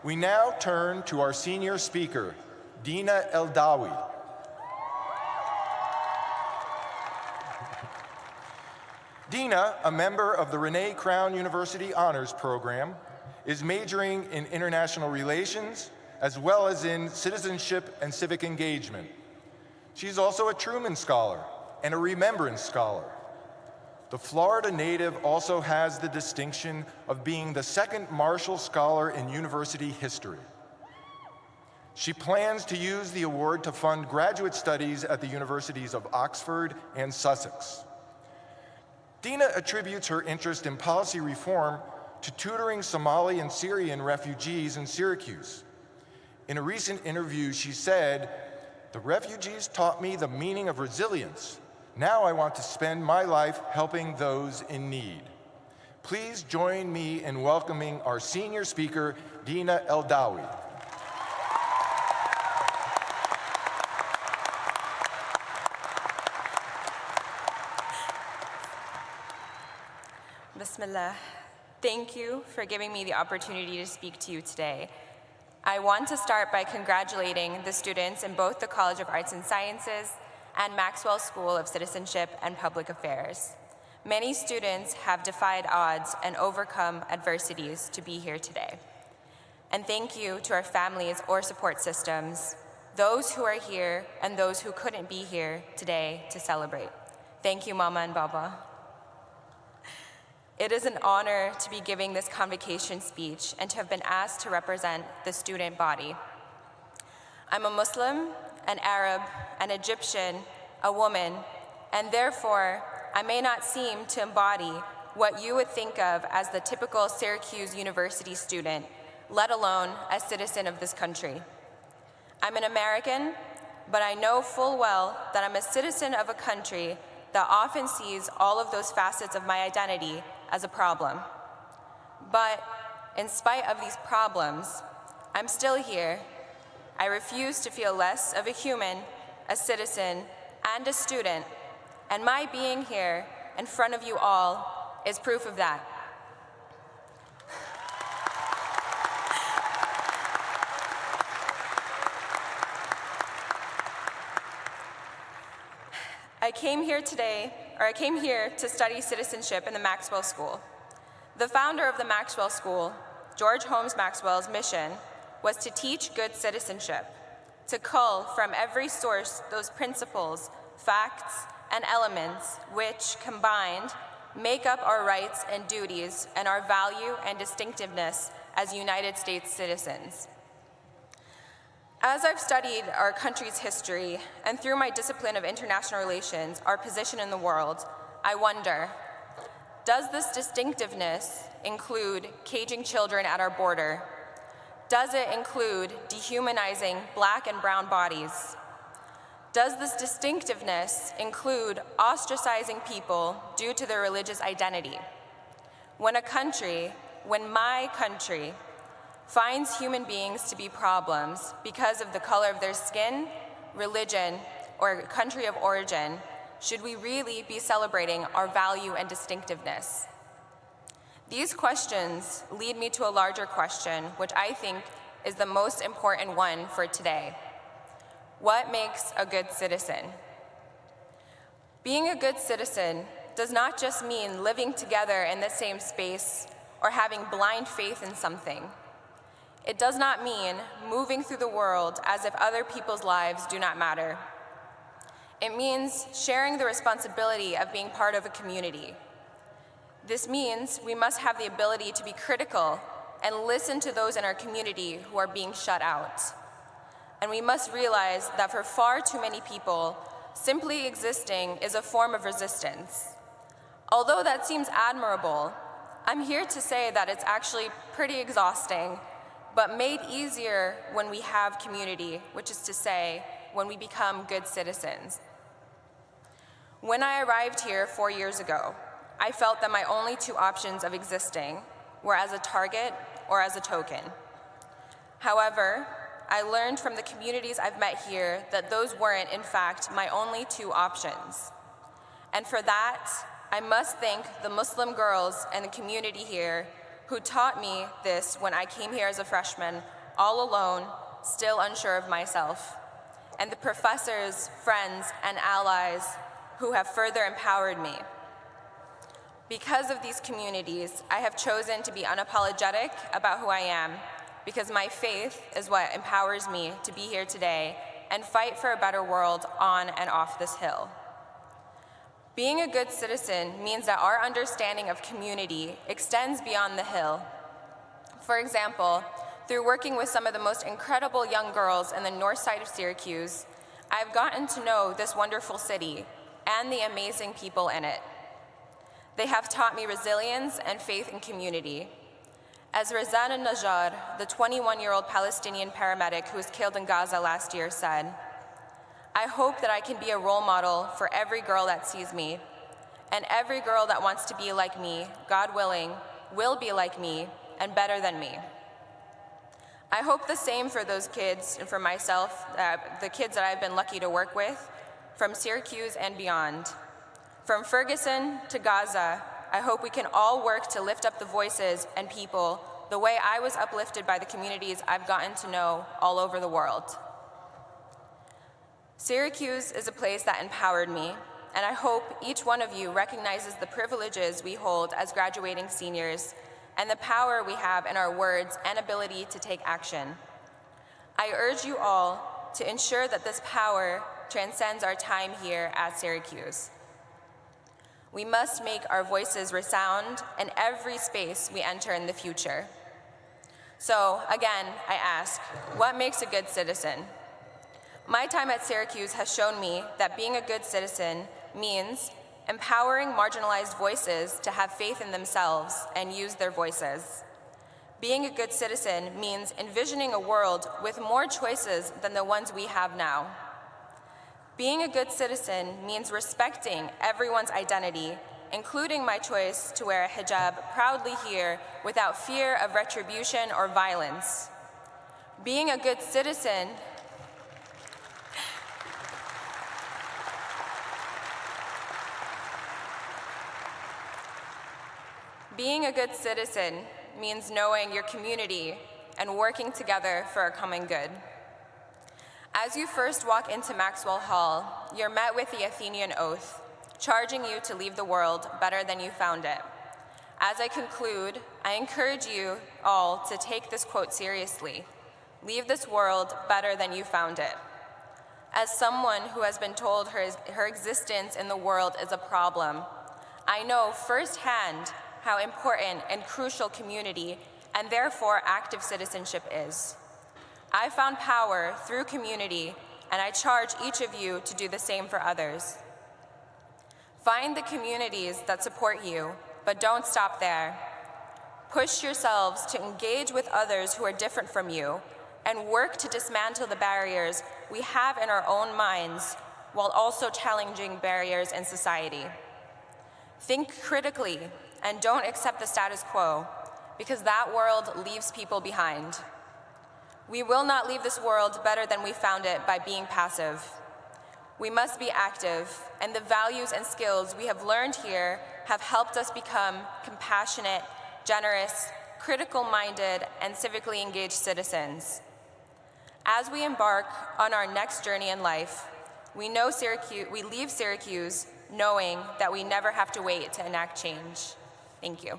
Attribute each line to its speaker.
Speaker 1: We now turn to our senior speaker, Dina Eldawi. Dina, a member of the Renee Crown University Honors Program, is majoring in international relations as well as in citizenship and civic engagement. She's also a Truman Scholar and a Remembrance Scholar. The Florida native also has the distinction of being the second Marshall Scholar in university history. She plans to use the award to fund graduate studies at the universities of Oxford and Sussex. Dina attributes her interest in policy reform to tutoring Somali and Syrian refugees in Syracuse. In a recent interview, she said, "The refugees taught me the meaning of resilience. Now I want to spend my life helping those in need." Please join me in welcoming our senior speaker, Dina Eldawi.
Speaker 2: Bismillah. Thank you for giving me the opportunity to speak to you today. I want to start by congratulating the students in both the College of Arts and Sciences and Maxwell School of Citizenship and Public Affairs. Many students have defied odds and overcome adversities to be here today. And thank you to our families or support systems, those who are here and those who couldn't be here today to celebrate. Thank you, Mama and Baba. It is an honor to be giving this convocation speech and to have been asked to represent the student body. I'm a Muslim, an Arab, an Egyptian, a woman, and therefore I may not seem to embody what you would think of as the typical Syracuse University student, let alone a citizen of this country. I'm an American, but I know full well that I'm a citizen of a country that often sees all of those facets of my identity as a problem. But in spite of these problems, I'm still here. I refuse to feel less of a human, a citizen, and a student, and my being here in front of you all is proof of that. I came here to study citizenship in the Maxwell School. The founder of the Maxwell School, George Holmes Maxwell's mission was to teach good citizenship, to cull from every source those principles, facts, and elements which, combined, make up our rights and duties and our value and distinctiveness as United States citizens. As I've studied our country's history, and through my discipline of international relations, our position in the world, I wonder, does this distinctiveness include caging children at our border? Does it include dehumanizing Black and brown bodies? Does this distinctiveness include ostracizing people due to their religious identity? When my country, finds human beings to be problems because of the color of their skin, religion, or country of origin, should we really be celebrating our value and distinctiveness? These questions lead me to a larger question, which I think is the most important one for today. What makes a good citizen? Being a good citizen does not just mean living together in the same space or having blind faith in something. It does not mean moving through the world as if other people's lives do not matter. It means sharing the responsibility of being part of a community. This means we must have the ability to be critical and listen to those in our community who are being shut out. And we must realize that for far too many people, simply existing is a form of resistance. Although that seems admirable, I'm here to say that it's actually pretty exhausting, but made easier when we have community, which is to say, when we become good citizens. When I arrived here 4 years ago, I felt that my only two options of existing were as a target or as a token. However, I learned from the communities I've met here that those weren't, in fact, my only two options. And for that, I must thank the Muslim girls and the community here who taught me this when I came here as a freshman, all alone, still unsure of myself, and the professors, friends, and allies who have further empowered me. Because of these communities, I have chosen to be unapologetic about who I am, because my faith is what empowers me to be here today and fight for a better world on and off this hill. Being a good citizen means that our understanding of community extends beyond the hill. For example, through working with some of the most incredible young girls in the north side of Syracuse, I've gotten to know this wonderful city and the amazing people in it. They have taught me resilience and faith in community. As Razan al-Najjar, the 21-year-old Palestinian paramedic who was killed in Gaza last year, said, "I hope that I can be a role model for every girl that sees me, and every girl that wants to be like me, God willing, will be like me and better than me." I hope the same for those kids and for myself, the kids that I've been lucky to work with, from Syracuse and beyond. From Ferguson to Gaza, I hope we can all work to lift up the voices and people the way I was uplifted by the communities I've gotten to know all over the world. Syracuse is a place that empowered me, and I hope each one of you recognizes the privileges we hold as graduating seniors and the power we have in our words and ability to take action. I urge you all to ensure that this power transcends our time here at Syracuse. We must make our voices resound in every space we enter in the future. So again, I ask, what makes a good citizen? My time at Syracuse has shown me that being a good citizen means empowering marginalized voices to have faith in themselves and use their voices. Being a good citizen means envisioning a world with more choices than the ones we have now. Being a good citizen means respecting everyone's identity, including my choice to wear a hijab proudly here without fear of retribution or violence. Being a good citizen means knowing your community and working together for a common good. As you first walk into Maxwell Hall, you're met with the Athenian oath, charging you to leave the world better than you found it. As I conclude, I encourage you all to take this quote seriously. Leave this world better than you found it. As someone who has been told her existence in the world is a problem, I know firsthand how important and crucial community and therefore active citizenship is. I found power through community, and I charge each of you to do the same for others. Find the communities that support you, but don't stop there. Push yourselves to engage with others who are different from you, and work to dismantle the barriers we have in our own minds, while also challenging barriers in society. Think critically, and don't accept the status quo, because that world leaves people behind. We will not leave this world better than we found it by being passive. We must be active, and the values and skills we have learned here have helped us become compassionate, generous, critical-minded, and civically engaged citizens. As we embark on our next journey in life, we leave Syracuse knowing that we never have to wait to enact change. Thank you.